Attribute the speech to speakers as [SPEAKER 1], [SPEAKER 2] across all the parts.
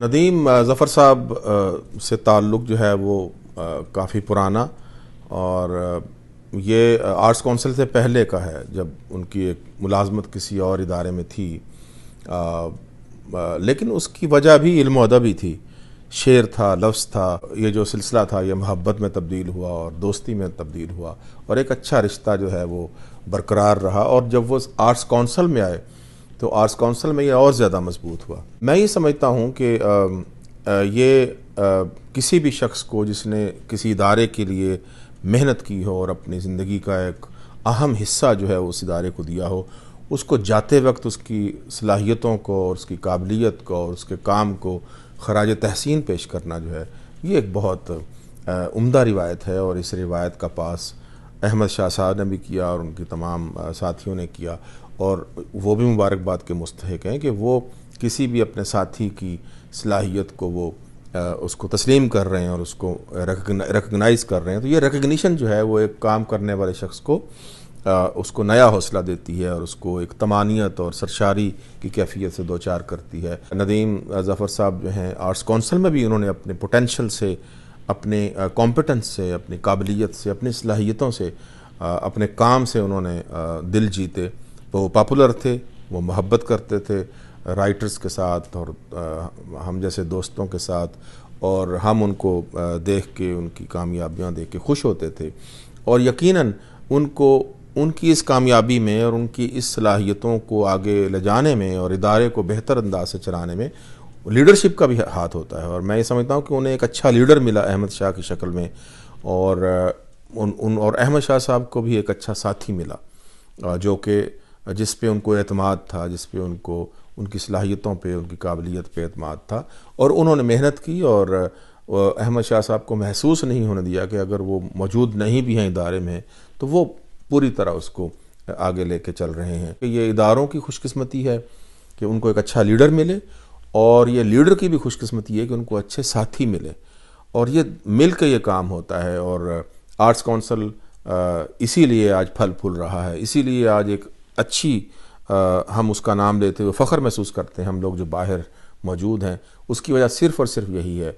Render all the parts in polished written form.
[SPEAKER 1] ندیم ظفر صاحب سے تعلق جو ہے وہ کافی پرانا اور یہ آرٹس کونسل سے پہلے کا ہے، جب ان کی ایک ملازمت کسی اور ادارے میں تھی، لیکن اس کی وجہ بھی علم و ادب ہی تھی۔ شعر تھا، لفظ تھا، یہ جو سلسلہ تھا یہ محبت میں تبدیل ہوا اور دوستی میں تبدیل ہوا اور ایک اچھا رشتہ جو ہے وہ برقرار رہا، اور جب وہ آرٹس کونسل میں آئے تو آرٹس کونسل میں یہ اور زیادہ مضبوط ہوا۔ میں یہ سمجھتا ہوں کہ یہ کسی بھی شخص کو جس نے کسی ادارے کے لیے محنت کی ہو اور اپنی زندگی کا ایک اہم حصہ جو ہے اس ادارے کو دیا ہو، اس کو جاتے وقت اس کی صلاحیتوں کو اور اس کی قابلیت کو اور اس کے کام کو خراج تحسین پیش کرنا جو ہے یہ ایک بہت عمدہ روایت ہے، اور اس روایت کا پاس احمد شاہ صاحب نے بھی کیا اور ان کی تمام ساتھیوں نے کیا، اور وہ بھی مبارکباد کے مستحق ہیں کہ وہ کسی بھی اپنے ساتھی کی صلاحیت کو وہ اس کو تسلیم کر رہے ہیں اور اس کو ریکگنائز کر رہے ہیں۔ تو یہ ریکگنیشن جو ہے وہ ایک کام کرنے والے شخص کو اس کو نیا حوصلہ دیتی ہے اور اس کو ایک طمانینت اور سرشاری کی کیفیت سے دوچار کرتی ہے۔ ندیم ظفر صاحب جو ہیں آرٹس کونسل میں بھی انہوں نے اپنے پوٹینشل سے، اپنے کمپیٹنس سے، اپنی قابلیت سے، اپنی صلاحیتوں سے، اپنے کام سے انہوں نے دل جیتے۔ وہ پاپولر تھے، وہ محبت کرتے تھے رائٹرز کے ساتھ اور ہم جیسے دوستوں کے ساتھ، اور ہم ان کو دیکھ کے، ان کی کامیابیاں دیکھ کے خوش ہوتے تھے، اور یقیناً ان کی اس کامیابی میں اور ان کی اس صلاحیتوں کو آگے لے جانے میں اور ادارے کو بہتر انداز سے چلانے میں لیڈرشپ کا بھی ہاتھ ہوتا ہے، اور میں یہ سمجھتا ہوں کہ انہیں ایک اچھا لیڈر ملا احمد شاہ کی شکل میں، اور احمد شاہ صاحب کو بھی ایک اچھا ساتھی ملا جو کہ جس پہ ان کو اعتماد تھا، جس پہ ان کی صلاحیتوں پہ، ان کی قابلیت پہ اعتماد تھا، اور انہوں نے محنت کی، اور احمد شاہ صاحب کو محسوس نہیں ہونے دیا کہ اگر وہ موجود نہیں بھی ہیں ادارے میں تو وہ پوری طرح اس کو آگے لے کے چل رہے ہیں۔ یہ اداروں کی خوش قسمتی ہے کہ ان کو ایک اچھا لیڈر ملے، اور یہ لیڈر کی بھی خوش قسمتی ہے کہ ان کو اچھے ساتھی ملے، اور یہ مل کے یہ کام ہوتا ہے۔ اور آرٹس کونسل اسی لیے آج پھل پھول رہا ہے، اسی لیے آج ایک اچھی ہم اس کا نام لیتے ہوئے فخر محسوس کرتے ہیں ہم لوگ جو باہر موجود ہیں۔ اس کی وجہ صرف اور صرف یہی ہے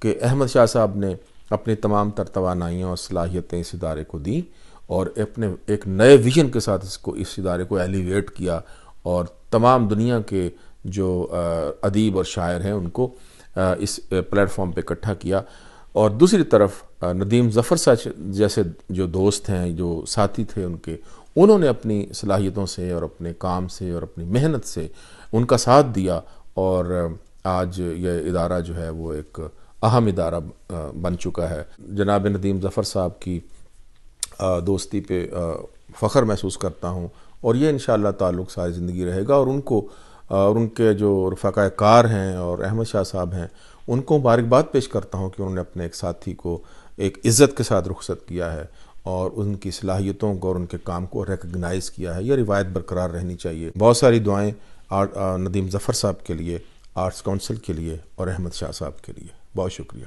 [SPEAKER 1] کہ احمد شاہ صاحب نے اپنی تمام تر توانائیاں اور صلاحیتیں اس ادارے کو دیں، اور اپنے ایک نئے ویژن کے ساتھ اس ادارے کو ایلیویٹ کیا، اور تمام دنیا کے جو ادیب اور شاعر ہیں ان کو اس پلیٹ فارم پہ اکٹھا کیا۔ اور دوسری طرف ندیم ظفر صاحب جیسے جو دوست ہیں، جو ساتھی تھے انہوں نے اپنی صلاحیتوں سے اور اپنے کام سے اور اپنی محنت سے ان کا ساتھ دیا، اور آج یہ ادارہ جو ہے وہ ایک اہم ادارہ بن چکا ہے۔ جناب ندیم ظفر صاحب کی دوستی پہ فخر محسوس کرتا ہوں، اور یہ انشاءاللہ تعلق ساری زندگی رہے گا، اور ان کے جو رفقائے کار ہیں اور احمد شاہ صاحب ہیں ان کو مبارکباد پیش کرتا ہوں کہ انہوں نے اپنے ایک ساتھی کو ایک عزت کے ساتھ رخصت کیا ہے اور ان کی صلاحیتوں کو اور ان کے کام کو ریکگنائز کیا ہے۔ یہ روایت برقرار رہنی چاہیے۔ بہت ساری دعائیں ندیم ظفر صاحب کے لیے، آرٹس کونسل کے لیے اور احمد شاہ صاحب کے لیے۔ بہت شکریہ۔